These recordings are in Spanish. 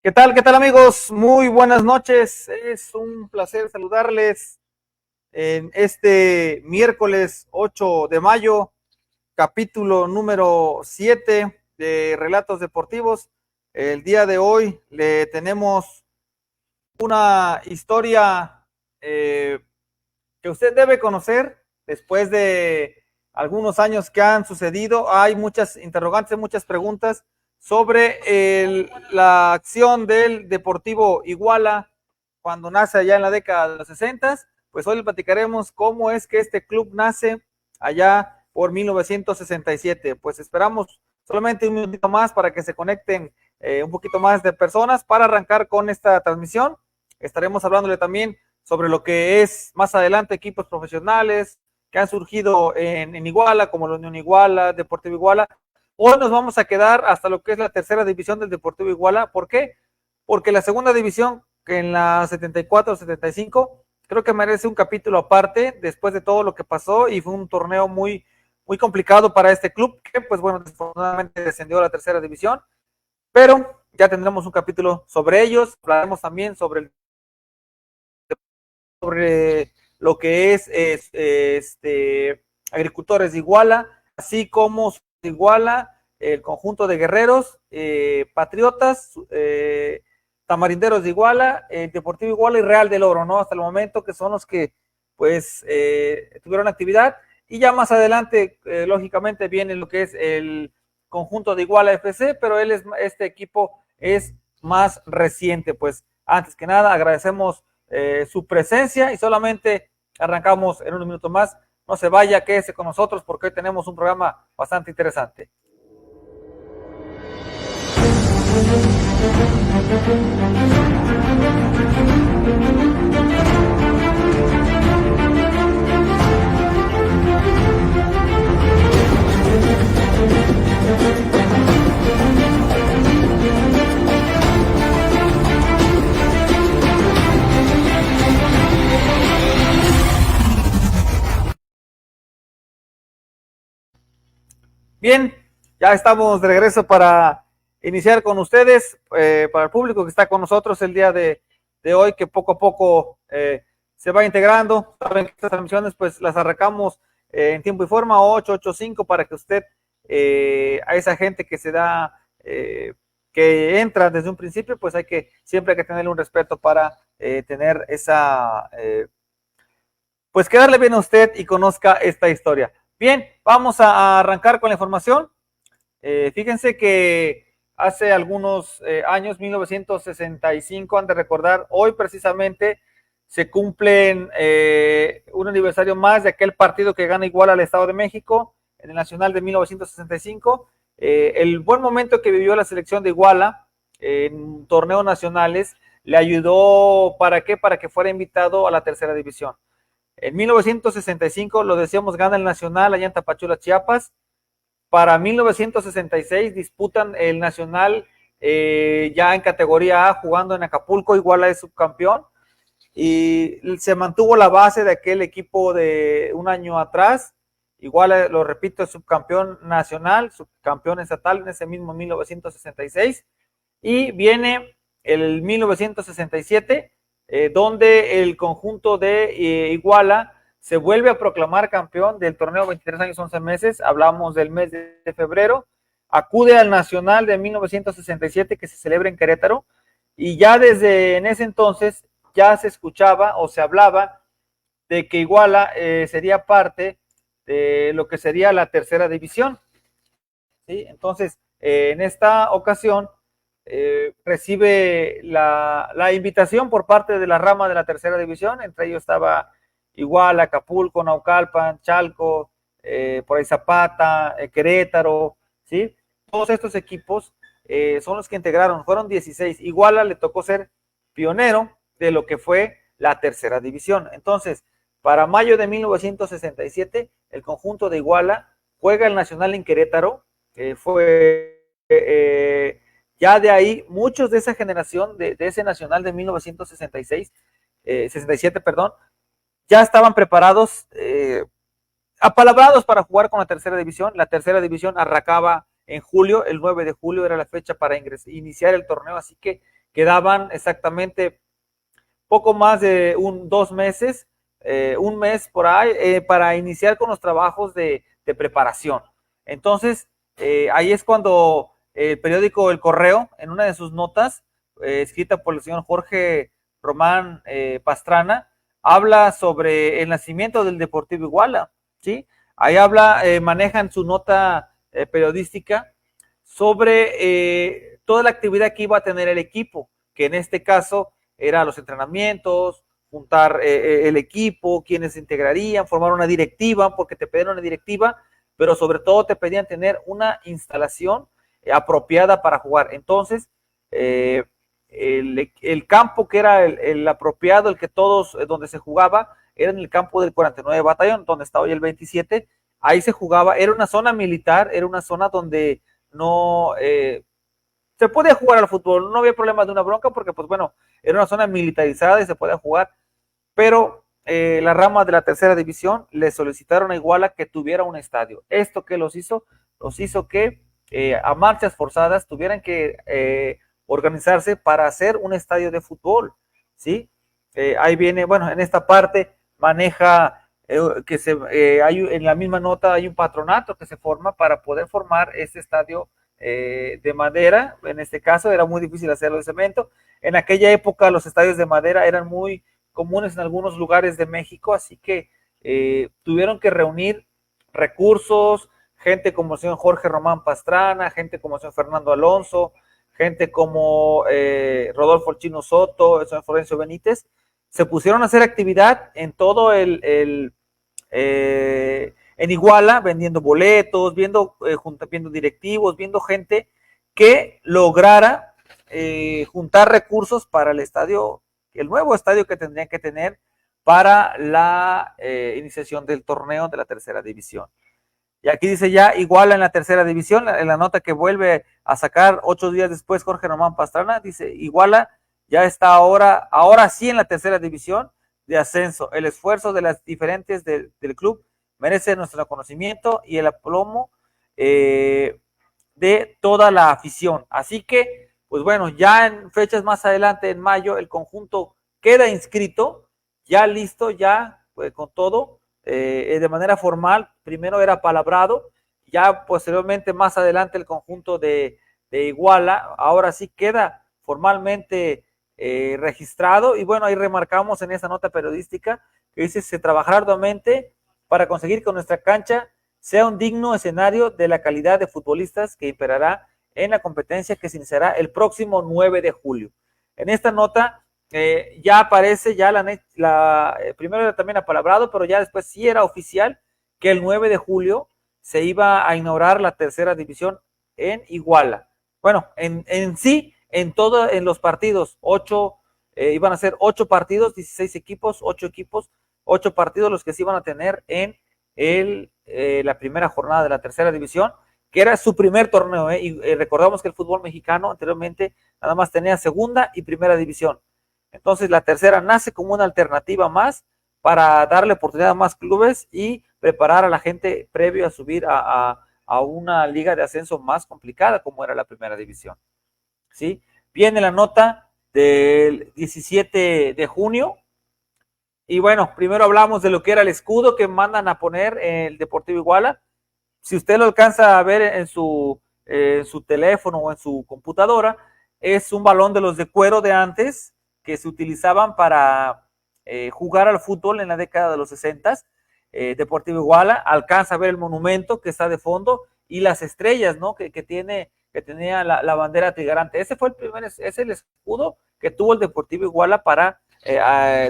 ¿Qué tal amigos? Muy buenas noches. Es un placer saludarles en este miércoles 8 de mayo, capítulo número 7 de Relatos Deportivos. El día de hoy le tenemos una historia que usted debe conocer después de algunos años que han sucedido. Hay muchas interrogantes, muchas preguntas sobre la acción del Deportivo Iguala cuando nace allá en la década de los 60. Pues hoy le platicaremos cómo es que este club nace allá por 1967. Pues esperamos solamente un minutito más para que se conecten un poquito más de personas para arrancar con esta transmisión. Estaremos hablándole también sobre lo que es más adelante equipos profesionales que han surgido en Iguala, como la Unión Iguala, Deportivo Iguala. Hoy nos vamos a quedar hasta lo que es la tercera división del Deportivo Iguala. ¿Por qué? Porque la segunda división, que en la 74-75, creo que merece un capítulo aparte después de todo lo que pasó y fue un torneo muy complicado para este club que, pues bueno, desafortunadamente descendió a la tercera división, pero ya tendremos un capítulo sobre ellos. Hablaremos también sobre lo que es agricultores de Iguala, así como de Iguala, el conjunto de guerreros, patriotas, tamarinderos de Iguala, Deportivo Iguala y Real del Oro, ¿no? Hasta el momento, que son los que pues tuvieron actividad. Y ya más adelante, lógicamente, viene lo que es el conjunto de Iguala FC, pero este equipo es más reciente. Pues antes que nada, agradecemos su presencia y solamente arrancamos en un minuto más. No se vaya, quédese con nosotros porque hoy tenemos un programa bastante interesante. Bien, ya estamos de regreso para iniciar con ustedes, para el público que está con nosotros el día de hoy, que poco a poco se va integrando. Saben que estas transmisiones pues las arrancamos en tiempo y forma, 885, para que usted, a esa gente que se da, que entra desde un principio, pues siempre hay que tenerle un respeto para tener esa, pues que darle bien a usted y conozca esta historia. Bien, vamos a arrancar con la información. Fíjense que hace algunos años, 1965, han de recordar, hoy precisamente se cumplen un aniversario más de aquel partido que gana Iguala al Estado de México en el Nacional de 1965. El buen momento que vivió la selección de Iguala en torneos nacionales le ayudó, ¿para qué? Para que fuera invitado a la tercera división. En 1965, lo decíamos, gana el Nacional allá en Tapachula, Chiapas. Para 1966 disputan el Nacional ya en categoría A, jugando en Acapulco, Iguala es subcampeón. Y se mantuvo la base de aquel equipo de un año atrás. Iguala, lo repito, es subcampeón nacional, subcampeón estatal en ese mismo 1966. Y viene el 1967, donde el conjunto de Iguala se vuelve a proclamar campeón del torneo 23 años 11 meses, hablamos del mes de febrero, acude al Nacional de 1967 que se celebra en Querétaro, y ya desde en ese entonces ya se escuchaba o se hablaba de que Iguala sería parte de lo que sería la tercera división, ¿sí? Entonces, en esta ocasión, recibe la invitación por parte de la rama de la tercera división. Entre ellos estaba Iguala, Acapulco, Naucalpan, Chalco, por ahí Zapata, Querétaro, ¿sí? Todos estos equipos son los que integraron, fueron 16. Iguala le tocó ser pionero de lo que fue la tercera división. Entonces, para mayo de 1967, el conjunto de Iguala juega el Nacional en Querétaro. Fue ya de ahí, muchos de esa generación, de ese Nacional de 1966, 67, perdón, ya estaban preparados, apalabrados para jugar con la tercera división. La tercera división arrancaba en julio, el 9 de julio era la fecha para iniciar el torneo, así que quedaban exactamente poco más de 2 meses, un mes por ahí, para iniciar con los trabajos de preparación. Entonces, ahí es cuando el periódico El Correo, en una de sus notas, escrita por el señor Jorge Román Pastrana, habla sobre el nacimiento del Deportivo Iguala, ¿sí? Ahí manejan su nota periodística sobre toda la actividad que iba a tener el equipo, que en este caso era los entrenamientos, juntar el equipo, quienes se integrarían, formar una directiva, porque te pedían una directiva, pero sobre todo te pedían tener una instalación apropiada para jugar. Entonces, el campo que era el apropiado, el que todos, donde se jugaba, era en el campo del 49 Batallón, donde está hoy el 27. Ahí se jugaba, era una zona militar, era una zona donde no se podía jugar al fútbol, no había problema de una bronca porque, pues bueno, era una zona militarizada y se podía jugar, pero la rama de la tercera división le solicitaron a Iguala que tuviera un estadio. ¿Esto qué los hizo? Los hizo que a marchas forzadas tuvieran que organizarse para hacer un estadio de fútbol, ¿sí? Ahí viene, bueno, en esta parte maneja hay en la misma nota hay un patronato que se forma para poder formar este estadio de madera. En este caso era muy difícil hacerlo de cemento. En aquella época los estadios de madera eran muy comunes en algunos lugares de México, así que tuvieron que reunir recursos, gente como el señor Jorge Román Pastrana, gente como el señor Fernando Alonso, gente como Rodolfo El Chino Soto, el señor Florencio Benítez, se pusieron a hacer actividad en todo en Iguala, vendiendo boletos, viendo directivos, viendo gente que lograra juntar recursos para el estadio, el nuevo estadio que tendrían que tener para la iniciación del torneo de la tercera división. Y aquí dice ya Iguala en la tercera división, en la nota que vuelve a sacar 8 días después Jorge Román Pastrana, dice Iguala ya está ahora sí en la tercera división de ascenso. El esfuerzo de las diferentes del club merece nuestro reconocimiento y el aplomo de toda la afición. Así que, pues bueno, ya en fechas más adelante, en mayo, el conjunto queda inscrito, ya listo, ya pues, con todo, de manera formal. Primero era palabrado, ya posteriormente, más adelante, el conjunto de Iguala, ahora sí queda formalmente registrado. Y bueno, ahí remarcamos en esa nota periodística que dice: se trabajará arduamente para conseguir que nuestra cancha sea un digno escenario de la calidad de futbolistas que imperará en la competencia que se iniciará el próximo 9 de julio. En esta nota ya aparece, ya primero era también apalabrado, pero ya después sí era oficial que el 9 de julio se iba a inaugurar la tercera división en Iguala. Bueno, en sí, en los partidos, iban a ser 8 partidos, 16 equipos, 8 equipos, 8 partidos los que se iban a tener en la primera jornada de la tercera división, que era su primer torneo, y recordamos que el fútbol mexicano anteriormente nada más tenía segunda y primera división. Entonces la tercera nace como una alternativa más para darle oportunidad a más clubes y preparar a la gente previo a subir a una liga de ascenso más complicada como era la primera división. ¿Sí? Viene la nota del 17 de junio. Y bueno, primero hablamos de lo que era el escudo que mandan a poner en el Deportivo Iguala. Si usted lo alcanza a ver en su teléfono o en su computadora, es un balón de los de cuero de antes que se utilizaban para jugar al fútbol en la década de los 60. Deportivo Iguala, alcanza a ver el monumento que está de fondo y las estrellas, ¿no? que tenía la bandera trigarante. Ese fue es el escudo que tuvo el Deportivo Iguala para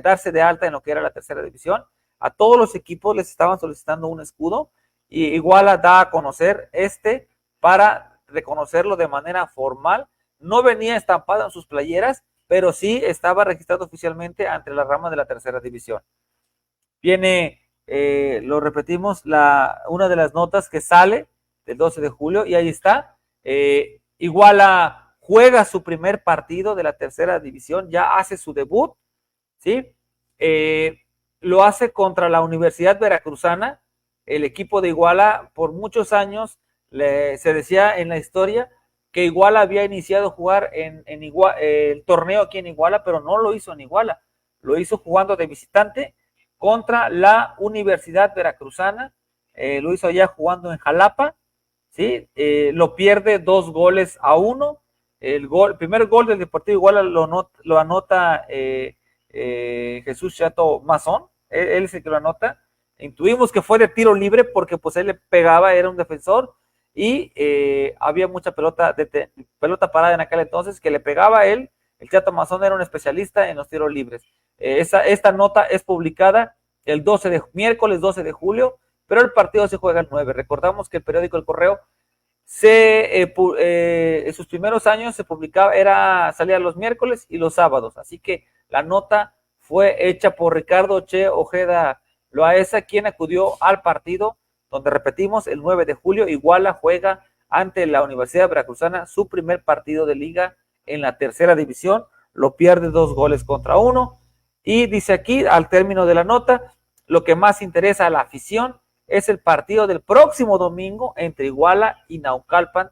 darse de alta en lo que era la tercera división. A todos los equipos les estaban solicitando un escudo y Iguala da a conocer para reconocerlo de manera formal. No venía estampado en sus playeras, pero sí estaba registrado oficialmente ante la rama de la tercera división. Viene, lo repetimos, una de las notas que sale del 12 de julio y ahí está. Iguala juega su primer partido de la tercera división, ya hace su debut, ¿sí? Lo hace contra la Universidad Veracruzana. El equipo de Iguala por muchos años se decía en la historia que Iguala había iniciado a jugar en el torneo aquí en Iguala, pero no lo hizo en Iguala, lo hizo jugando de visitante contra la Universidad Veracruzana, lo hizo allá jugando en Jalapa, ¿sí? Lo pierde 2-1. El primer gol del Deportivo Iguala lo anota Jesús Chato Mazón, él es el que lo anota. Intuimos que fue de tiro libre porque pues él le pegaba, era un defensor, y había mucha pelota parada en aquel entonces que le pegaba a él. El Chato Mazón era un especialista en los tiros libres. Esta nota es publicada el miércoles 12 de julio, pero el partido se juega el 9. Recordamos que el periódico El Correo en sus primeros años se publicaba, salía los miércoles y los sábados, así que la nota fue hecha por Ricardo Che Ojeda Loaesa, quien acudió al partido donde, repetimos, el 9 de julio Iguala juega ante la Universidad Veracruzana su primer partido de liga en la tercera división, lo pierde 2-1, y dice aquí, al término de la nota, lo que más interesa a la afición es el partido del próximo domingo entre Iguala y Naucalpan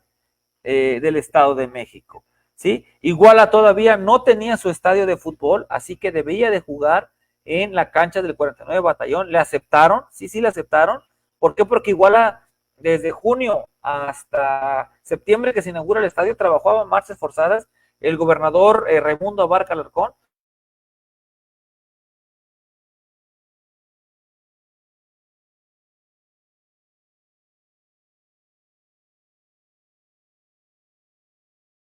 del Estado de México, ¿sí? Iguala todavía no tenía su estadio de fútbol, así que debía de jugar en la cancha del 49 Batallón. Le aceptaron, sí, le aceptaron. ¿Por qué? Porque Iguala desde junio hasta septiembre que se inaugura el estadio trabajaba en marchas forzadas. El gobernador Raimundo Abarca Alarcón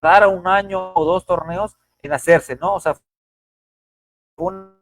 dar a un año o dos torneos en hacerse, ¿no? O sea, un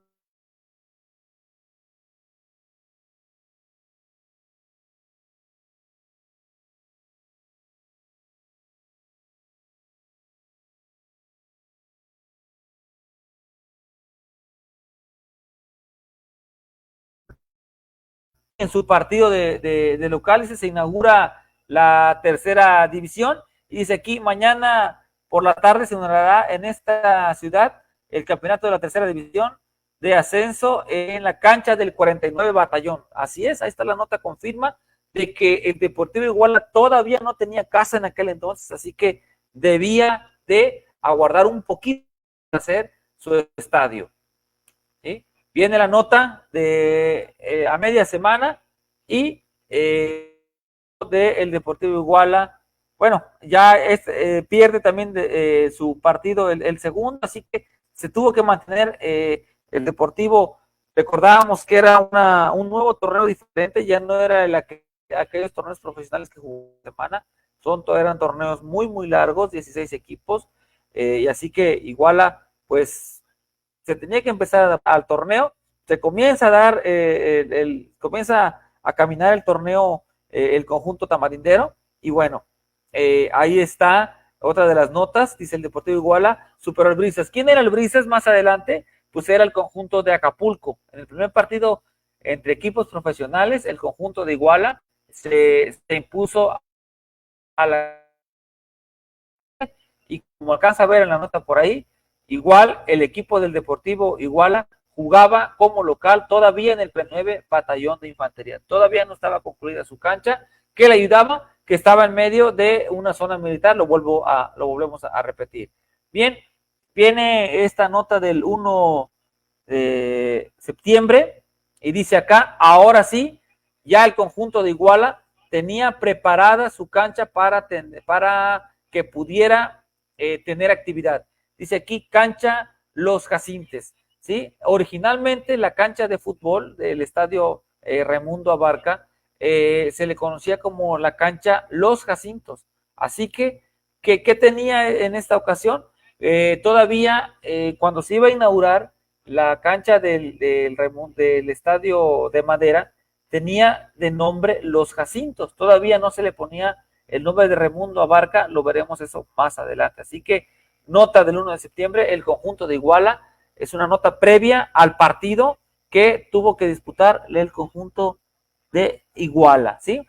en su partido de locales se inaugura la tercera división, y dice aquí, mañana por la tarde se inaugurará en esta ciudad el campeonato de la tercera división de ascenso en la cancha del 49 Batallón. Así es, ahí está la nota, confirma de que el Deportivo Iguala todavía no tenía casa en aquel entonces, así que debía de aguardar un poquito para hacer su estadio, ¿sí? Viene la nota de a media semana, y de el Deportivo Iguala, bueno, ya pierde también su partido el segundo, así que se tuvo que mantener el Deportivo. Recordábamos que era un nuevo torneo diferente, ya no era aquellos torneos profesionales que jugó semana, eran torneos muy, muy largos, 16 equipos, y así que Iguala, pues, se tenía que empezar al torneo, se comienza a dar, comienza a caminar el torneo, el conjunto tamarindero, y bueno, ahí está otra de las notas, dice el Deportivo Iguala, superó el Brisas. ¿Quién era el Brisas más adelante? Pues era el conjunto de Acapulco. En el primer partido entre equipos profesionales, el conjunto de Iguala se impuso a la... Y como alcanza a ver en la nota por ahí, igual el equipo del Deportivo Iguala jugaba como local todavía en el P9 Batallón de Infantería. Todavía no estaba concluida su cancha, que le ayudaba, que estaba en medio de una zona militar, lo volvemos a repetir. Bien, viene esta nota del 1 de septiembre y dice acá, ahora sí, ya el conjunto de Iguala tenía preparada su cancha para que pudiera tener actividad. Dice aquí, cancha Los Jacintes, ¿sí? Originalmente la cancha de fútbol del estadio Raimundo Abarca se le conocía como la cancha Los Jacintos. Así que, ¿qué tenía en esta ocasión? Todavía cuando se iba a inaugurar la cancha del estadio de madera, tenía de nombre Los Jacintos. Todavía no se le ponía el nombre de Raimundo Abarca, lo veremos eso más adelante. Así que nota del 1 de septiembre, el conjunto de Iguala, es una nota previa al partido que tuvo que disputar el conjunto de Iguala, ¿sí?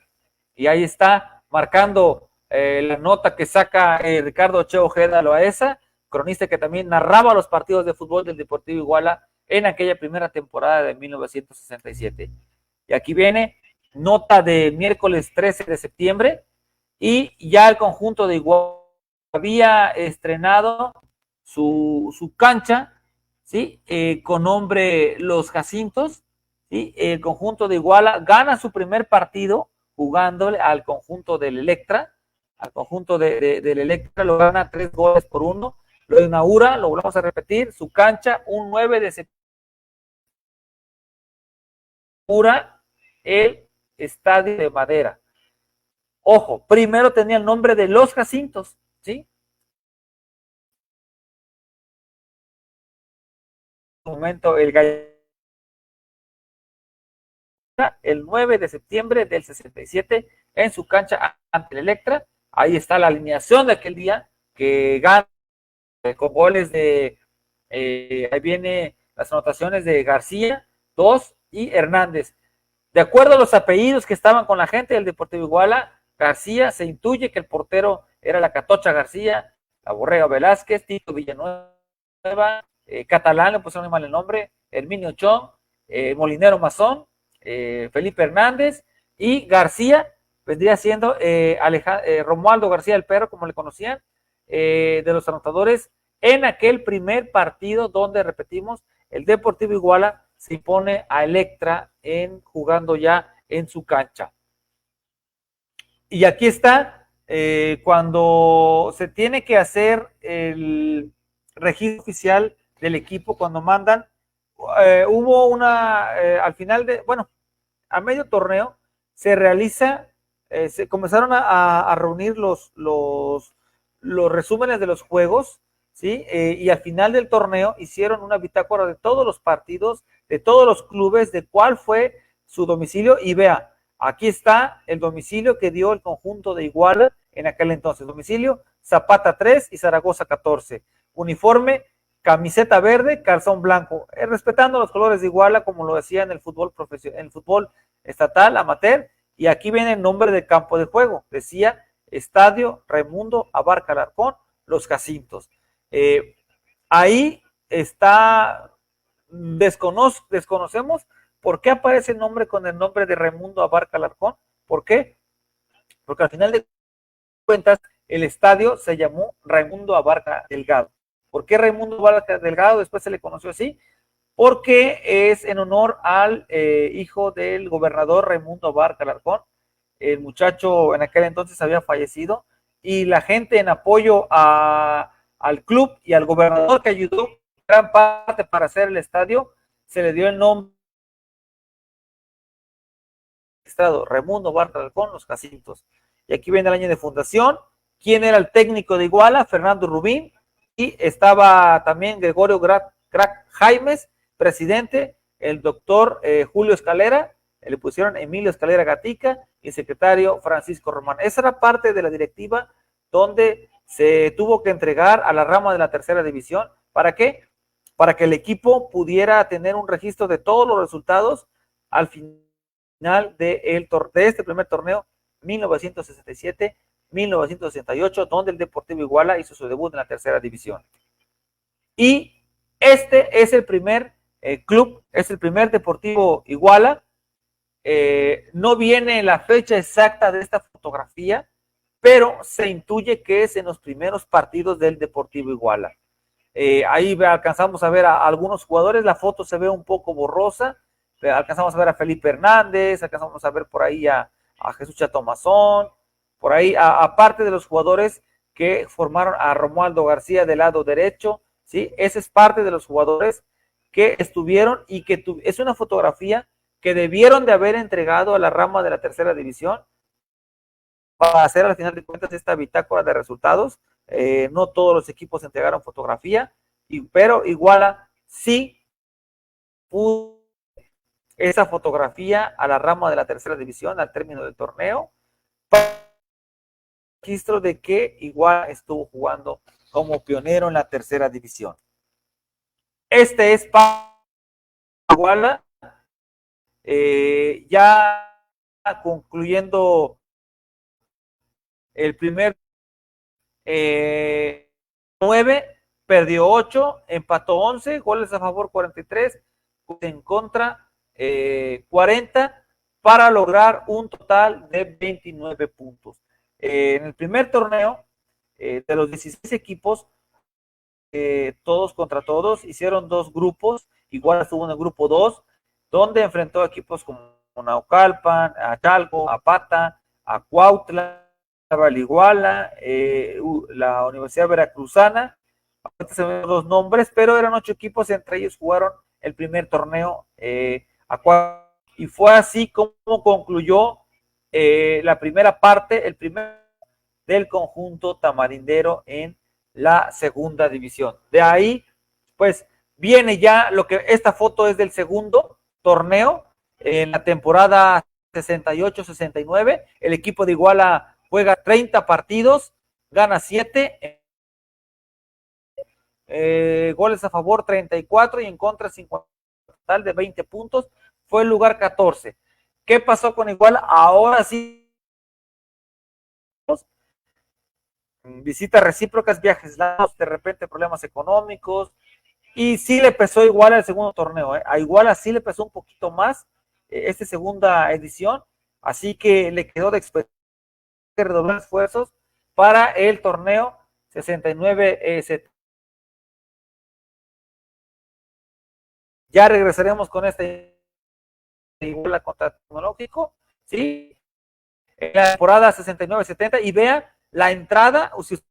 Y ahí está marcando la nota que saca Ricardo Che Ojeda Loaesa, cronista que también narraba los partidos de fútbol del Deportivo Iguala en aquella primera temporada de 1967. Y aquí viene nota de miércoles 13 de septiembre, y ya el conjunto de Iguala había estrenado su cancha, ¿sí? Con nombre Los Jacintos, ¿sí? El conjunto de Iguala gana su primer partido jugándole al conjunto del Electra, al conjunto del Electra, lo gana 3-1, lo inaugura, lo volvemos a repetir, su cancha, un 9 de septiembre, el Estadio de Madera. Ojo, primero tenía el nombre de Los Jacintos, ¿sí? En un momento, el 9 de septiembre del 67 en su cancha ante el Electra. Ahí está la alineación de aquel día que gana con goles ahí viene las anotaciones de García, 2 y Hernández. De acuerdo a los apellidos que estaban con la gente del Deportivo Iguala, García, se intuye que el portero era la Catocha García, la Borrega Velázquez, Tito Villanueva, Catalán, le pusieron mal el nombre, Herminio Chong, Molinero Mazón, Felipe Hernández y García, vendría siendo Romualdo García el Perro, como le conocían, de los anotadores en aquel primer partido donde, repetimos, el Deportivo Iguala se impone a Electra jugando ya en su cancha. Y aquí está, cuando se tiene que hacer el registro oficial del equipo, cuando mandan, hubo al final a medio torneo, se realiza, se comenzaron a reunir los resúmenes de los juegos, ¿sí? Y al final del torneo hicieron una bitácora de todos los partidos, de todos los clubes, de cuál fue su domicilio, y vea, aquí está el domicilio que dio el conjunto de Iguala en aquel entonces. Domicilio, Zapata 3 y Zaragoza 14. Uniforme, camiseta verde, calzón blanco, respetando los colores de Iguala como lo decía en el fútbol profesional, en el fútbol estatal, amateur, y aquí viene el nombre del campo de juego, decía Estadio Raimundo Abarca Alarcón, Los Jacintos. Ahí está, desconocemos por qué aparece el nombre con el nombre de Raimundo Abarca Alarcón. ¿Por qué? Porque al final de cuentas el estadio se llamó Raimundo Abarca Delgado. ¿Por qué Raimundo Abarca Delgado después se le conoció así? Porque es en honor al hijo del gobernador Raimundo Abarca Alarcón. El muchacho en aquel entonces había fallecido y la gente en apoyo al club y al gobernador que ayudó gran parte para hacer el estadio, se le dio el nombre Raimundo Abarca Alarcón, Los Jacintos. Y aquí viene el año de fundación. ¿Quién era el técnico de Iguala? Fernando Rubín. Y estaba también Gregorio Crack Jaimes, presidente, el doctor Julio Escalera, le pusieron Emilio Escalera Gatica, y secretario Francisco Román. Esa era parte de la directiva donde se tuvo que entregar a la rama de la tercera división. ¿Para qué? Para que el equipo pudiera tener un registro de todos los resultados al final de este primer torneo, 1967-1968, donde el Deportivo Iguala hizo su debut en la tercera división. Y este es el primer club, es el primer Deportivo Iguala. No viene la fecha exacta de esta fotografía, pero se intuye que es en los primeros partidos del Deportivo Iguala. Ahí alcanzamos a ver a algunos jugadores, la foto se ve un poco borrosa, alcanzamos a ver a Felipe Hernández, alcanzamos a ver por ahí a Jesús Chatomazón, por ahí, aparte de los jugadores que formaron a Romualdo García del lado derecho, ¿sí? Ese es parte de los jugadores que estuvieron y que es una fotografía que debieron de haber entregado a la rama de la tercera división para hacer al final de cuentas esta bitácora de resultados. No todos los equipos entregaron fotografía, pero Iguala sí pudo esa fotografía a la rama de la tercera división al término del torneo, para registro de que Iguala estuvo jugando como pionero en la tercera división. Este es Iguala, ya concluyendo el primer 9, perdió 8, empató 11, goles a favor 43, en contra 40, para lograr un total de 29 puntos. En el primer torneo de los 16 equipos, todos contra todos, hicieron dos grupos, igual estuvo en el grupo 2, donde enfrentó a equipos como Naucalpan, a Chalco, a Pata, a Cuautla, a Valiguala, la Universidad Veracruzana. Ahorita se ven los nombres, pero eran 8 equipos, entre ellos jugaron el primer torneo y fue así como concluyó la primera parte, el primer del conjunto tamarindero en la segunda división. De ahí, pues, viene ya lo que esta foto es del segundo torneo en la temporada 68-69. El equipo de Iguala juega 30 partidos, gana 7, goles a favor 34 y en contra 50, total de 20 puntos. Fue el lugar 14. ¿Qué pasó con Iguala? Ahora sí, visitas recíprocas, viajes largos, de repente problemas económicos, y sí le pesó Iguala el segundo torneo, a Iguala sí le pesó un poquito más esta segunda edición, así que le quedó de redoblar esfuerzos para el torneo 69 Ya regresaremos con este Iguala contra Tecnológico, ¿sí? En la temporada 69-70, y vea la entrada, si usted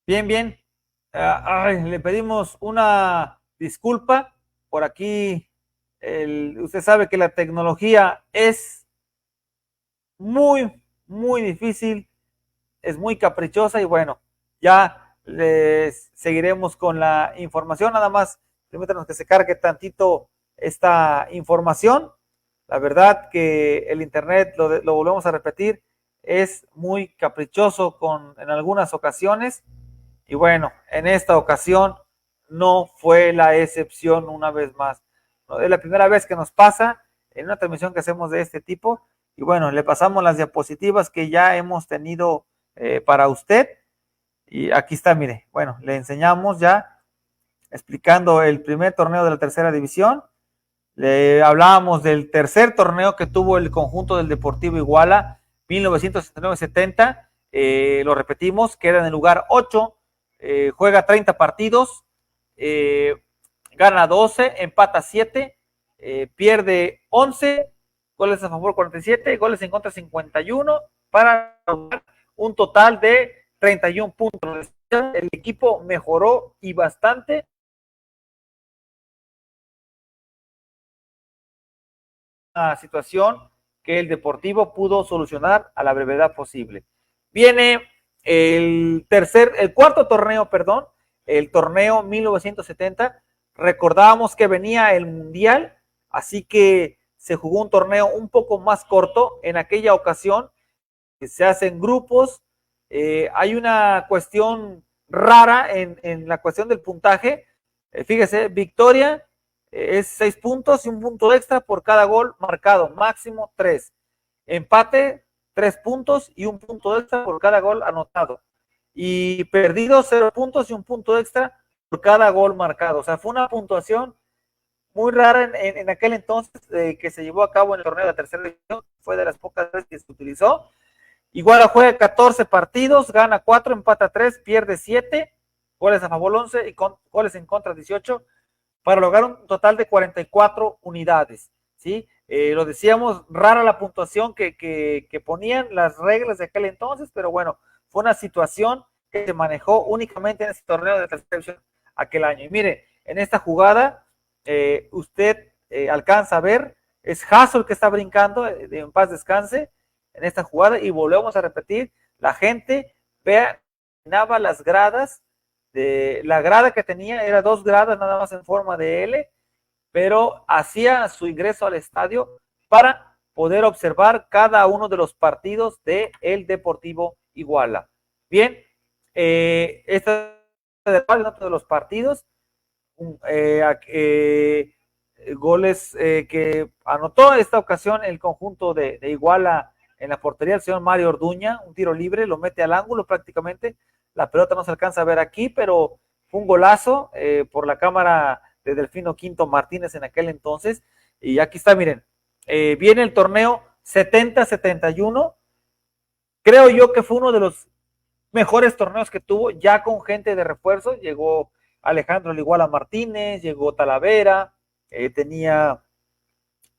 bien, bien. Le pedimos una disculpa por aquí. Usted sabe que la tecnología es muy, muy difícil, es muy caprichosa y bueno, ya les seguiremos con la información. Nada más, permítanos que se cargue tantito esta información. La verdad que el Internet, lo volvemos a repetir, es muy caprichoso en algunas ocasiones. Y bueno, en esta ocasión no fue la excepción una vez más. No es la primera vez que nos pasa en una transmisión que hacemos de este tipo. Y bueno, le pasamos las diapositivas que ya hemos tenido para usted. Y aquí está, mire, bueno, le enseñamos ya explicando el primer torneo de la tercera división. Le hablábamos del tercer torneo que tuvo el conjunto del Deportivo Iguala, 1969-70. Lo repetimos, queda en el lugar 8, juega 30 partidos, gana 12, empata 7, pierde 11, goles a favor 47, goles en contra 51, para un total de 31 puntos. El equipo mejoró y bastante. Una situación que el Deportivo pudo solucionar a la brevedad posible. Viene el cuarto torneo, perdón, el torneo 1970. Recordábamos que venía el Mundial, así que se jugó un torneo un poco más corto en aquella ocasión. Se hacen grupos. Hay una cuestión rara en la cuestión del puntaje. Fíjese, victoria es 6 puntos y un punto extra por cada gol marcado, máximo 3. Empate, 3 puntos y un punto extra por cada gol anotado. y perdidos 0 puntos y 1 punto extra por cada gol marcado. O sea, fue una puntuación muy rara en aquel entonces que se llevó a cabo en el torneo de la tercera división. Fue de las pocas veces que se utilizó. Iguala juega 14 partidos, gana 4, empata 3, pierde 7, goles a favor 11 y goles en contra 18, para lograr un total de 44 unidades. ¿Sí? Lo decíamos, rara la puntuación que ponían las reglas de aquel entonces, pero bueno, fue una situación que se manejó únicamente en ese torneo de tercera división aquel año. Y mire, en esta jugada, usted alcanza a ver, es Hasso el que está brincando, en paz descanse, en esta jugada, y volvemos a repetir, la gente llenaba las gradas, la grada que tenía era 2 gradas nada más en forma de L, pero hacía su ingreso al estadio para poder observar cada uno de los partidos de el Deportivo Iguala. Bien, esta es otro de los partidos, goles que anotó esta ocasión el conjunto de Iguala en la portería, el señor Mario Orduña, un tiro libre, lo mete al ángulo prácticamente, la pelota no se alcanza a ver aquí, pero fue un golazo por la cámara de Delfino Quinto Martínez en aquel entonces, y aquí está, miren, viene el torneo 70-71, creo yo que fue uno de los mejores torneos que tuvo, ya con gente de refuerzo, llegó Alejandro Liguala Martínez, llegó Talavera, tenía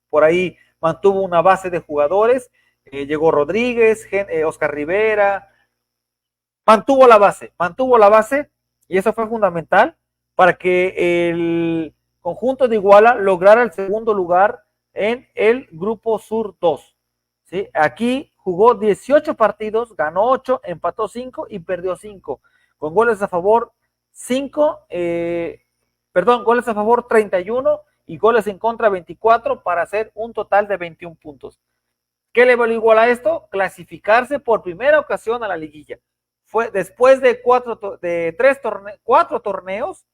por ahí, mantuvo una base de jugadores, llegó Rodríguez, Oscar Rivera, mantuvo la base, y eso fue fundamental para que el conjunto de Iguala lograra el segundo lugar en el Grupo Sur 2. ¿Sí? Aquí jugó 18 partidos, ganó 8, empató 5 y perdió 5, con goles a favor 5, goles a favor 31 y goles en contra 24 para hacer un total de 21 puntos. ¿Qué le valió igual a esto? Clasificarse por primera ocasión a la liguilla. Fue después de 4 torneos,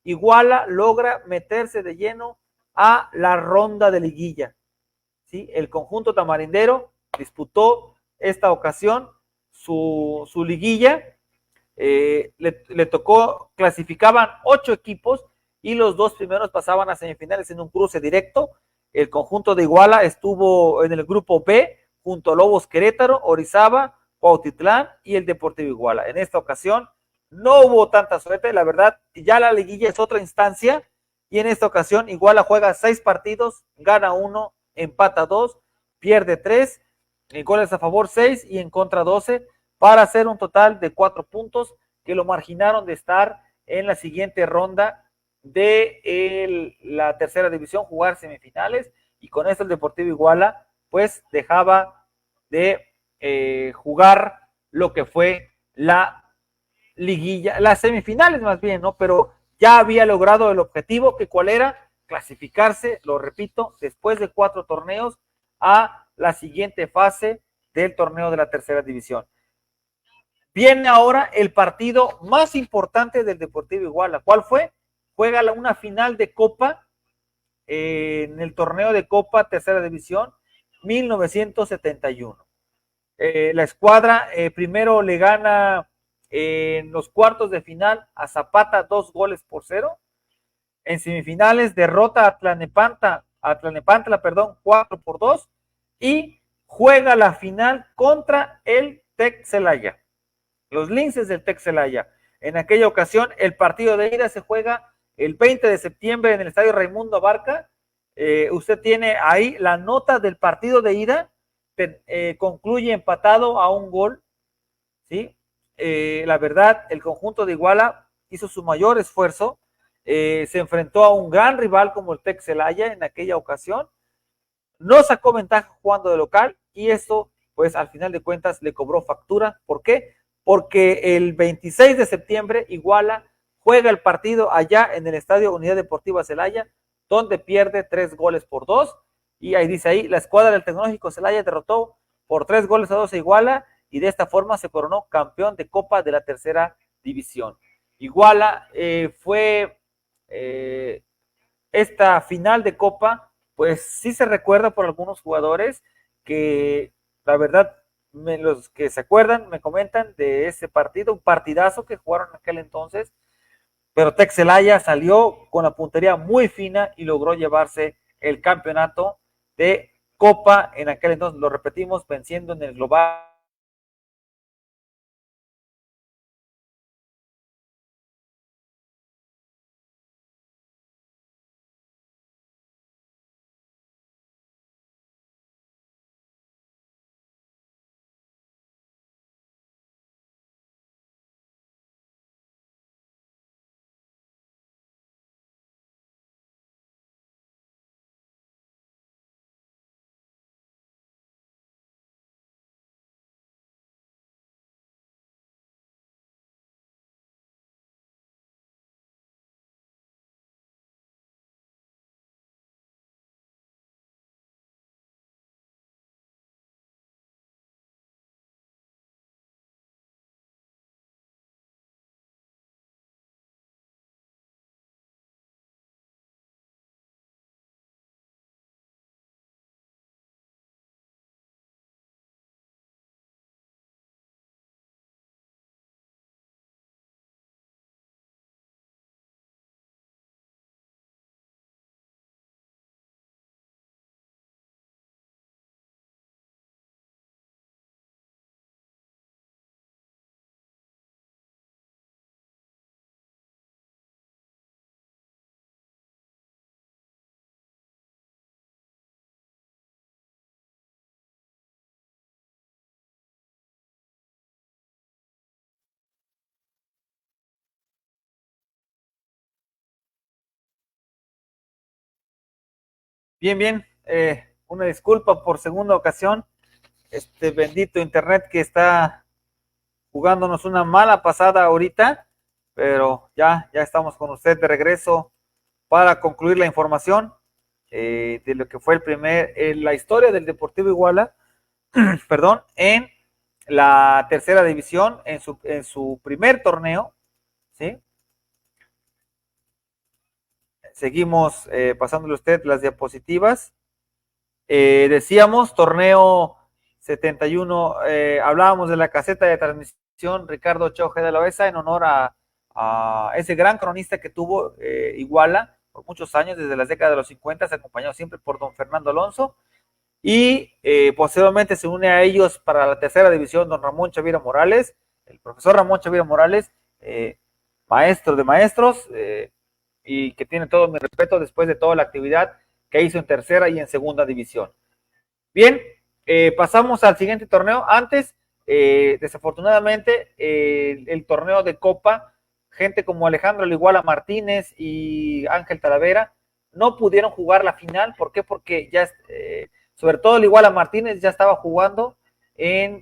Iguala logra meterse de lleno a la ronda de liguilla. ¿Sí? El conjunto tamarindero disputó esta ocasión su liguilla, le tocó, clasificaban 8 equipos y los 2 primeros pasaban a semifinales en un cruce directo. El conjunto de Iguala estuvo en el grupo B junto a Lobos Querétaro, Orizaba, Cuautitlán y el Deportivo Iguala. En esta ocasión no hubo tanta suerte, la verdad, ya la liguilla es otra instancia, y en esta ocasión Iguala juega 6 partidos, gana 1, empata 2, pierde 3, goles a favor 6 y en contra 12, para hacer un total de 4 puntos que lo marginaron de estar en la siguiente ronda de la tercera división, jugar semifinales, y con esto el Deportivo Iguala pues dejaba de jugar lo que fue la liguilla, las semifinales más bien, ¿no? Pero ya había logrado el objetivo, que cuál era, clasificarse, lo repito, después de 4 torneos a la siguiente fase del torneo de la tercera división. Viene ahora el partido más importante del Deportivo Iguala. ¿Cuál fue? Juega una final de Copa en el torneo de Copa Tercera División 1971. La escuadra primero le gana en los cuartos de final a Zapata 2-0. En semifinales derrota a Tlanepantla, 4-2, y juega la final contra el Tec Celaya, los Linces del Tec Celaya. En aquella ocasión el partido de ida se juega el 20 de septiembre en el estadio Raimundo Abarca. Usted tiene ahí la nota del partido de ida, concluye empatado a 1 gol, ¿sí? La verdad, el conjunto de Iguala hizo su mayor esfuerzo, se enfrentó a un gran rival como el Tec Celaya en aquella ocasión, no sacó ventaja jugando de local, y esto pues al final de cuentas le cobró factura. ¿Por qué? Porque el 26 de septiembre Iguala juega el partido allá en el estadio Unidad Deportiva Celaya, donde pierde 3-2, y ahí dice ahí, la escuadra del Tecnológico Celaya derrotó por 3-2 a Iguala, y de esta forma se coronó campeón de Copa de la tercera división. Iguala fue esta final de Copa, pues sí se recuerda por algunos jugadores que la verdad los que se acuerdan me comentan de ese partido, un partidazo que jugaron en aquel entonces, pero Tec Celaya salió con la puntería muy fina y logró llevarse el campeonato de Copa en aquel entonces, lo repetimos, venciendo en el global. Bien, bien, una disculpa por segunda ocasión, este bendito internet que está jugándonos una mala pasada ahorita, pero ya estamos con usted de regreso para concluir la información de lo que fue la historia del Deportivo Iguala, perdón, en la tercera división, en su primer torneo, ¿sí? Seguimos pasándole a usted las diapositivas. Decíamos, torneo 71, hablábamos de la caseta de transmisión Ricardo Ochoa de la Oesa en honor a ese gran cronista que tuvo Iguala por muchos años, desde las décadas de los 50, se acompañó siempre por don Fernando Alonso, y posteriormente se une a ellos para la tercera división don Ramón Chavira Morales, el profesor Ramón Chavira Morales, maestro de maestros, y que tiene todo mi respeto después de toda la actividad que hizo en tercera y en segunda división. Bien, pasamos al siguiente torneo. Antes, desafortunadamente, el torneo de Copa, gente como Alejandro Liguala Martínez y Ángel Talavera no pudieron jugar la final. ¿Por qué? Porque ya, sobre todo Liguala Martínez ya estaba jugando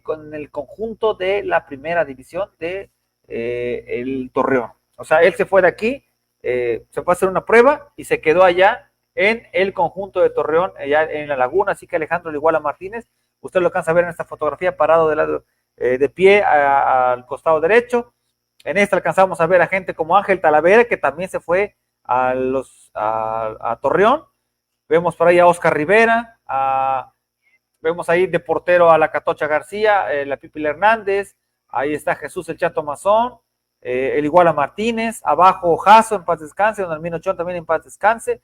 con el conjunto de la primera división de el Torreón. O sea, él se fue de aquí, se fue a hacer una prueba y se quedó allá en el conjunto de Torreón, allá en la laguna. Así que Alejandro Liguala Martínez, usted lo alcanza a ver en esta fotografía parado de lado, de pie al costado derecho. En esta alcanzamos a ver a gente como Ángel Talavera, que también se fue a Torreón. Vemos por ahí a Oscar Rivera, vemos ahí de portero a la Catocha García, la Pipila Hernández, ahí está Jesús el Chato Mazón, el Iguala Martínez, abajo Jaso en paz descanse, don Almino Chón también en paz descanse.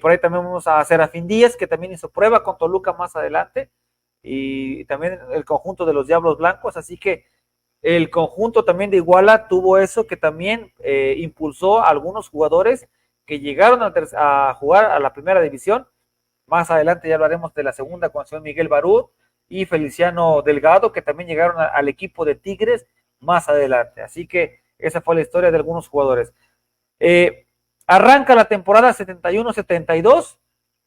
Por ahí también vamos a Serafín Díaz, que también hizo prueba con Toluca más adelante, y también el conjunto de los Diablos Blancos. Así que el conjunto también de Iguala tuvo eso, que también impulsó a algunos jugadores que llegaron a jugar a la primera división. Más adelante ya hablaremos de la segunda, con el señor Miguel Barú y Feliciano Delgado, que también llegaron al equipo de Tigres más adelante. Así que esa fue la historia de algunos jugadores. Arranca la temporada 71-72,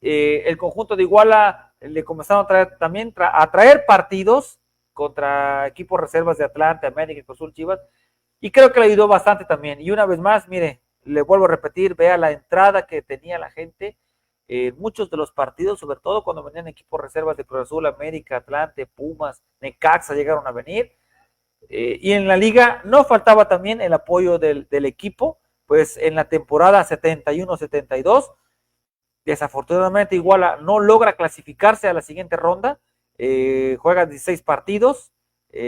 el conjunto de Iguala le comenzaron a traer partidos contra equipos reservas de Atlante, América, Cruz Azul, Chivas, y creo que le ayudó bastante también. Y una vez más, mire, le vuelvo a repetir, vea la entrada que tenía la gente en muchos de los partidos, sobre todo cuando venían equipos reservas de Cruz Azul, América, Atlante, Pumas, Necaxa llegaron a venir. Y en la liga no faltaba también el apoyo del equipo, pues en la temporada 71-72, desafortunadamente Iguala no logra clasificarse a la siguiente ronda, juega 16 partidos,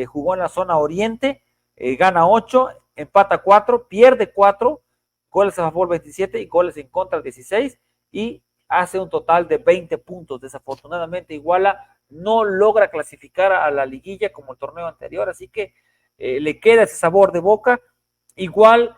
jugó en la zona oriente, gana 8, empata 4, pierde 4, goles a favor 27 y goles en contra 16 y hace un total de 20 puntos. Desafortunadamente Iguala no logra clasificar a la liguilla como el torneo anterior, así que le queda ese sabor de boca. Igual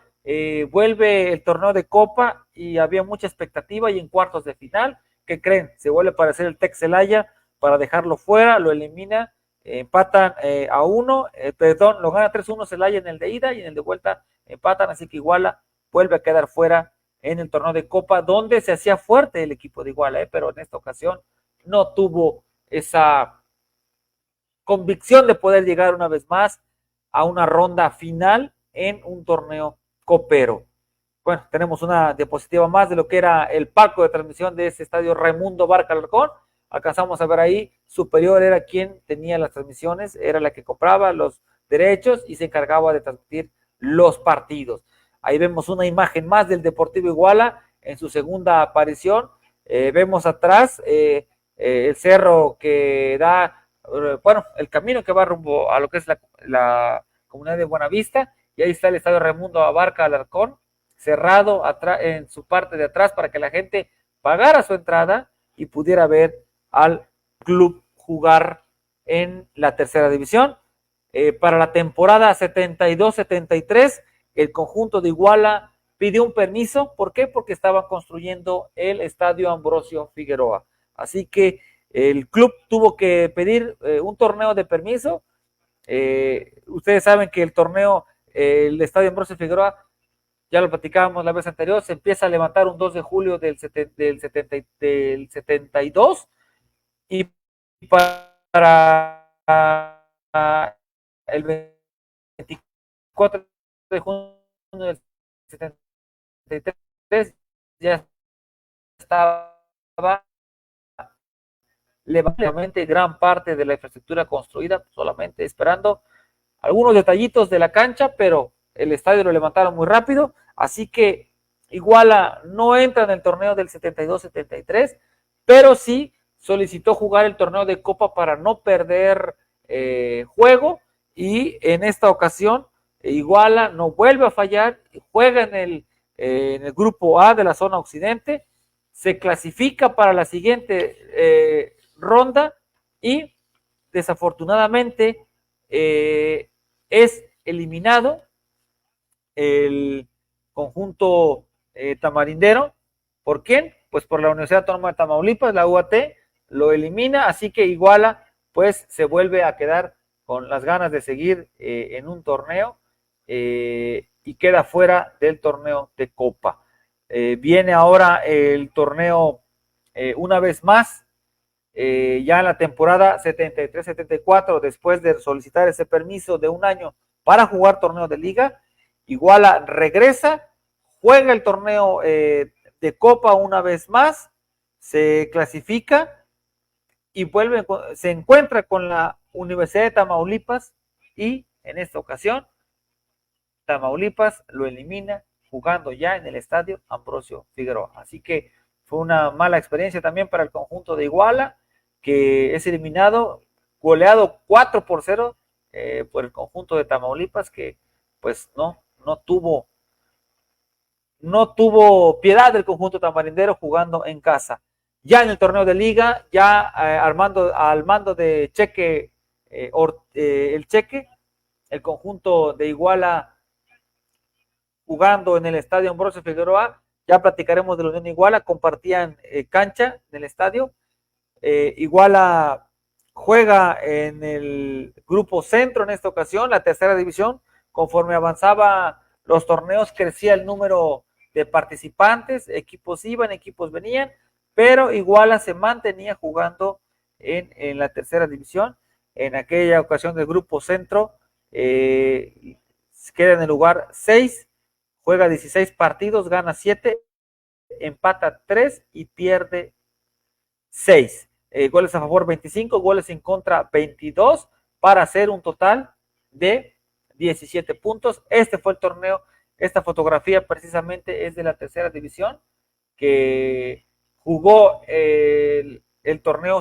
vuelve el torneo de Copa y había mucha expectativa y en cuartos de final, ¿qué creen? Se vuelve a aparecer el Tec Celaya para dejarlo fuera, lo elimina, empatan a 1, perdón, lo gana 3-1 Celaya en el de ida y en el de vuelta empatan, así que Iguala vuelve a quedar fuera en el torneo de Copa, donde se hacía fuerte el equipo de Iguala, pero en esta ocasión no tuvo esa convicción de poder llegar una vez más a una ronda final en un torneo copero. Bueno, tenemos una diapositiva más de lo que era el palco de transmisión de ese estadio Raimundo Barca Alarcón. Alcanzamos a ver ahí, Superior era quien tenía las transmisiones, era la que compraba los derechos y se encargaba de transmitir los partidos. Ahí vemos una imagen más del Deportivo Iguala en su segunda aparición. Vemos atrás el cerro que da, bueno, el camino que va rumbo a lo que es la comunidad de Buenavista, y ahí está el estadio Raimundo Abarca Alarcón, cerrado en su parte de atrás para que la gente pagara su entrada y pudiera ver al club jugar en la tercera división. Para la temporada 72-73, el conjunto de Iguala pidió un permiso. ¿Por qué? Porque estaban construyendo el estadio Ambrosio Figueroa. Así que el club tuvo que pedir un torneo de permiso. Ustedes saben que el torneo, el estadio Ambrosio Figueroa, ya lo platicábamos la vez anterior, se empieza a levantar un 2 de julio del 72 y para el 24 de junio del 73 ya estaba levantamente gran parte de la infraestructura construida, solamente esperando algunos detallitos de la cancha, pero el estadio lo levantaron muy rápido, así que Iguala no entra en el torneo del 72-73, pero sí solicitó jugar el torneo de Copa para no perder juego, y en esta ocasión Iguala no vuelve a fallar, juega en el grupo A de la zona occidente, se clasifica para la siguiente ronda y desafortunadamente es eliminado el conjunto tamarindero. ¿Por quién? Pues por la Universidad Autónoma de Tamaulipas, la UAT, lo elimina, así que Iguala pues se vuelve a quedar con las ganas de seguir en un torneo y queda fuera del torneo de Copa. Viene ahora el torneo una vez más, ya en la temporada 73-74, después de solicitar ese permiso de un año para jugar torneo de liga, Iguala regresa, juega el torneo de Copa una vez más, se clasifica y se encuentra con la Universidad de Tamaulipas y en esta ocasión Tamaulipas lo elimina jugando ya en el estadio Ambrosio Figueroa. Así que fue una mala experiencia también para el conjunto de Iguala, que es eliminado, goleado 4-0 por el conjunto de Tamaulipas, que pues no tuvo piedad del conjunto tamarindero jugando en casa. Ya en el torneo de liga, ya al mando de Cheque, el Cheque, el conjunto de Iguala jugando en el estadio Ambrosio Figueroa, ya platicaremos de la Unión Iguala, compartían cancha en el estadio. Iguala juega en el grupo centro en esta ocasión, la tercera división. Conforme avanzaba los torneos, crecía el número de participantes, equipos iban, equipos venían, pero Iguala se mantenía jugando en la tercera división. En aquella ocasión del grupo centro queda en el lugar 6, juega 16 partidos, gana 7, empata 3 y pierde 6. Goles a favor 25, goles en contra 22, para hacer un total de 17 puntos. Este fue el torneo, esta fotografía precisamente es de la tercera división, que jugó el torneo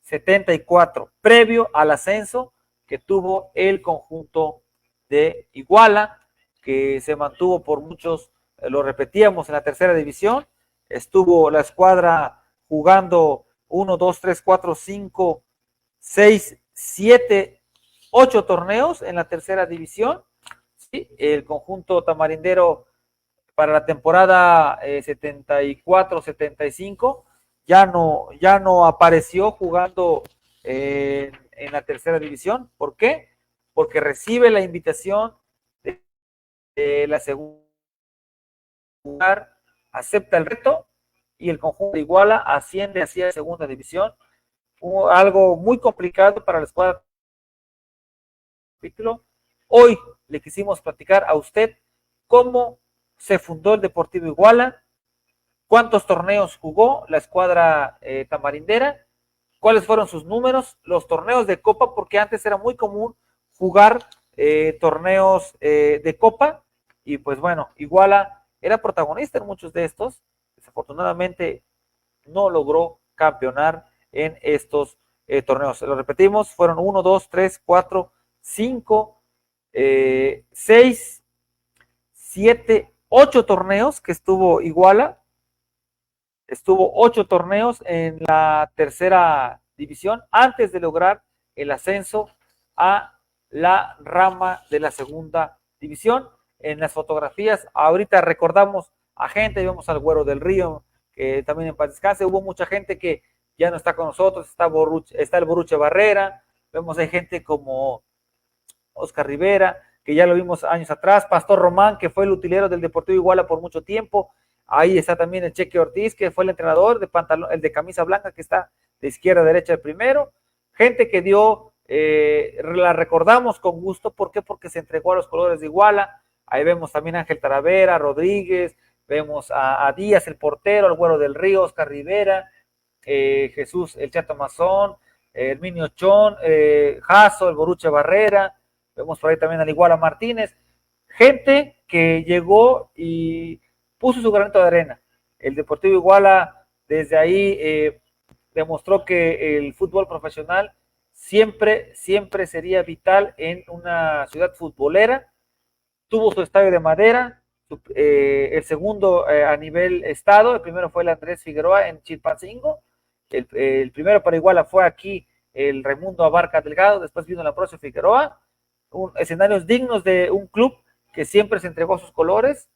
74, previo al ascenso que tuvo el conjunto de Iguala, que se mantuvo por muchos, lo repetíamos, en la tercera división. Estuvo la escuadra jugando 1, 2, 3, 4, 5, 6, 7, 8 torneos en la tercera división. ¿Sí? El conjunto tamarindero para la temporada 74-75 ya no apareció jugando en la tercera división. ¿Por qué? Porque recibe la invitación de la segunda, acepta el reto y el conjunto de Iguala asciende hacia segunda división. Algo muy complicado para la escuadra. Hoy le quisimos platicar a usted cómo se fundó el Deportivo Iguala, cuántos torneos jugó la escuadra tamarindera, cuáles fueron sus números, los torneos de copa, porque antes era muy común jugar torneos de copa, y pues bueno, Iguala era protagonista en muchos de estos. Desafortunadamente no logró campeonar en estos torneos. Lo repetimos, fueron 1, 2, 3, 4, 5, 6, 7, 8 torneos que estuvo Iguala. Estuvo 8 torneos en la tercera división antes de lograr el ascenso a la rama de la segunda división. En las fotografías, ahorita recordamos a gente, vemos al Güero del Río, que también en paz descanse. Hubo mucha gente que ya no está con nosotros, está el Boruche Barrera, vemos hay gente como Oscar Rivera, que ya lo vimos años atrás, Pastor Román, que fue el utilero del Deportivo Iguala por mucho tiempo. Ahí está también el Cheque Ortiz, que fue el entrenador de pantalón, el de camisa blanca, que está de izquierda a derecha el primero. Gente que dio, la recordamos con gusto. ¿Por qué? Porque se entregó a los colores de Iguala. Ahí vemos también a Ángel Taravera, Rodríguez, vemos a Díaz, el portero, al Güero del Río, Oscar Rivera, Jesús, el Chato Mazón, Herminio Chón, Jaso, el Boruche Barrera. Vemos por ahí también al Iguala Martínez. Gente que llegó y puso su granito de arena. El Deportivo Iguala desde ahí demostró que el fútbol profesional siempre sería vital en una ciudad futbolera. Tuvo su estadio de madera, el segundo a nivel estado. El primero fue el Andrés Figueroa en Chilpancingo. El primero para Iguala fue aquí el Raimundo Abarca Delgado. Después vino la Ambrosio Figueroa. Escenarios dignos de un club que siempre se entregó a sus colores,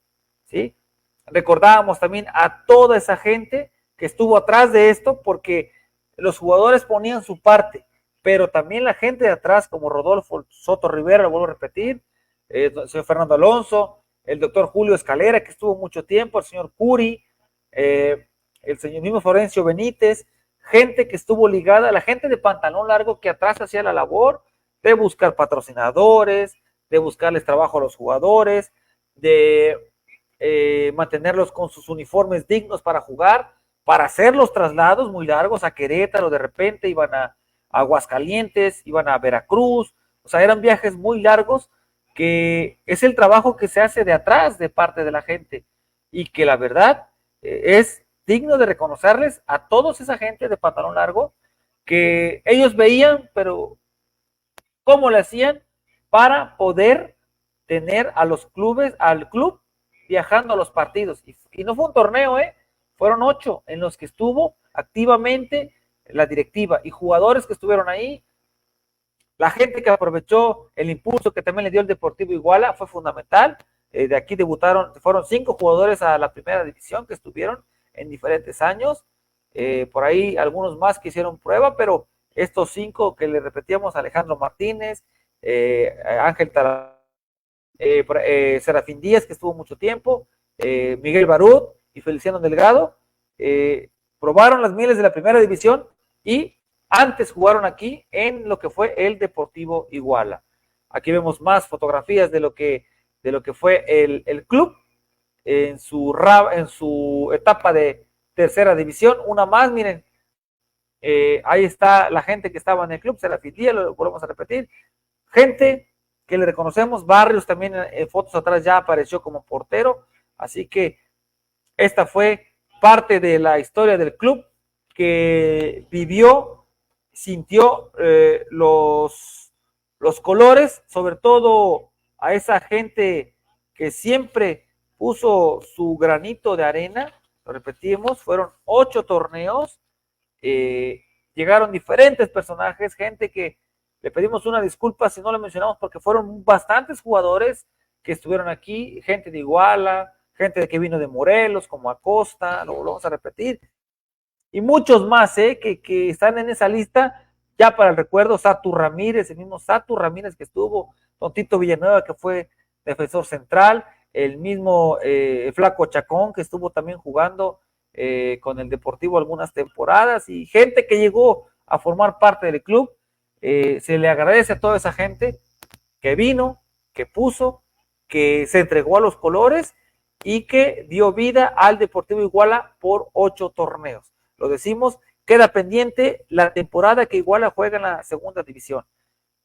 ¿sí? Recordábamos también a toda esa gente que estuvo atrás de esto, porque los jugadores ponían su parte, pero también la gente de atrás, como Rodolfo Soto Rivera, lo vuelvo a repetir, el señor Fernando Alonso, el doctor Julio Escalera, que estuvo mucho tiempo, el señor Curi, el señor mismo Florencio Benítez, gente que estuvo ligada, la gente de pantalón largo que atrás hacía la labor de buscar patrocinadores, de buscarles trabajo a los jugadores, de mantenerlos con sus uniformes dignos para jugar, para hacer los traslados muy largos a Querétaro. De repente iban a Aguascalientes, iban a Veracruz. O sea, eran viajes muy largos, que es el trabajo que se hace de atrás de parte de la gente, y que la verdad es digno de reconocerles a todos esa gente de pantalón largo, que ellos veían, pero cómo le hacían para poder tener a los clubes, al club viajando a los partidos. Y no fue un torneo, fueron 8 en los que estuvo activamente la directiva y jugadores que estuvieron ahí. La gente que aprovechó el impulso que también le dio el Deportivo Iguala fue fundamental. De aquí debutaron, fueron 5 jugadores a la primera división que estuvieron en diferentes años. Por ahí algunos más que hicieron prueba, pero estos 5 que le repetíamos: Alejandro Martínez, Ángel Taravera, Serafín Díaz, que estuvo mucho tiempo, Miguel Barut y Feliciano Delgado, probaron las mieles de la primera división y antes jugaron aquí en lo que fue el Deportivo Iguala. Aquí vemos más fotografías de lo que fue el club en su etapa de tercera división. Una más, miren, ahí está la gente que estaba en el club, Serafín Díaz, lo volvemos a repetir, gente que le reconocemos. Barrios también en fotos atrás ya apareció como portero. Así que esta fue parte de la historia del club que vivió sintió los colores, sobre todo a esa gente que siempre puso su granito de arena. Lo repetimos, fueron 8 torneos, llegaron diferentes personajes, gente que le pedimos una disculpa si no lo mencionamos porque fueron bastantes jugadores que estuvieron aquí, gente de Iguala, gente que vino de Morelos, como Acosta, lo vamos a repetir, y muchos más que están en esa lista, ya para el recuerdo, Satu Ramírez, el mismo Satu Ramírez que estuvo, Don Tito Villanueva que fue defensor central, el mismo Flaco Chacón que estuvo también jugando con el Deportivo algunas temporadas, y gente que llegó a formar parte del club. Se le agradece a toda esa gente que vino, que puso, que se entregó a los colores y que dio vida al Deportivo Iguala por 8 torneos. Lo decimos, queda pendiente la temporada que Iguala juega en la segunda división.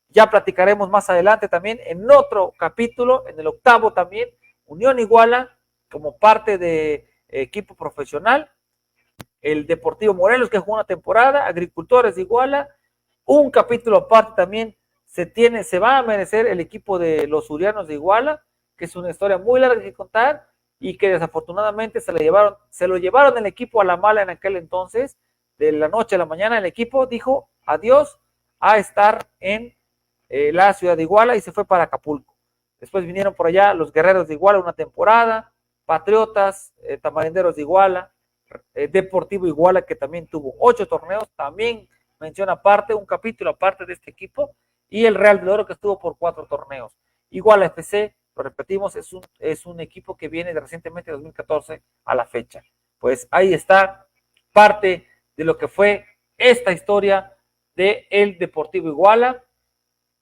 Ya platicaremos más adelante también en otro capítulo, en el 8º también, Unión Iguala como parte de equipo profesional, el Deportivo Morelos que jugó una temporada, Agricultores de Iguala, un capítulo aparte también se va a merecer el equipo de los Urianos de Iguala, que es una historia muy larga que contar y que desafortunadamente se lo llevaron el equipo a la mala en aquel entonces. De la noche a la mañana el equipo dijo adiós a estar en la ciudad de Iguala y se fue para Acapulco. Después vinieron por allá los Guerreros de Iguala una temporada, Patriotas, Tamarinderos de Iguala, Deportivo Iguala que también tuvo 8 torneos, también menciona aparte, un capítulo aparte de este equipo, y el Real del Oro que estuvo por 4 torneos. Iguala FC, lo repetimos, es un equipo que viene de recientemente 2014 a la fecha. Pues ahí está parte de lo que fue esta historia de el Deportivo Iguala.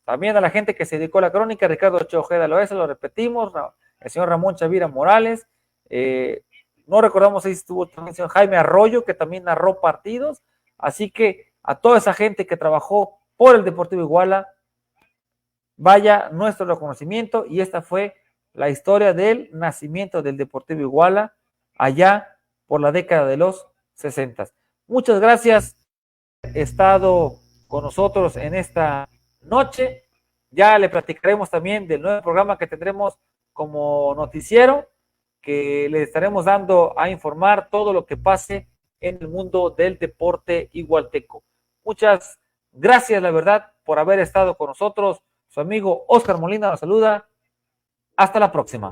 También a la gente que se dedicó a la crónica, Ricardo Ojeda Loesa, lo repetimos, el señor Ramón Chavira Morales, no recordamos si estuvo también el señor Jaime Arroyo, que también narró partidos, así que a toda esa gente que trabajó por el Deportivo Iguala, vaya nuestro reconocimiento, y esta fue la historia del nacimiento del Deportivo Iguala allá por la década de los 60. Muchas gracias por haber estado con nosotros en esta noche. Ya le platicaremos también del nuevo programa que tendremos como noticiero, que le estaremos dando a informar todo lo que pase en el mundo del deporte igualteco. Muchas gracias, la verdad, por haber estado con nosotros. Su amigo Oscar Molina nos saluda. Hasta la próxima.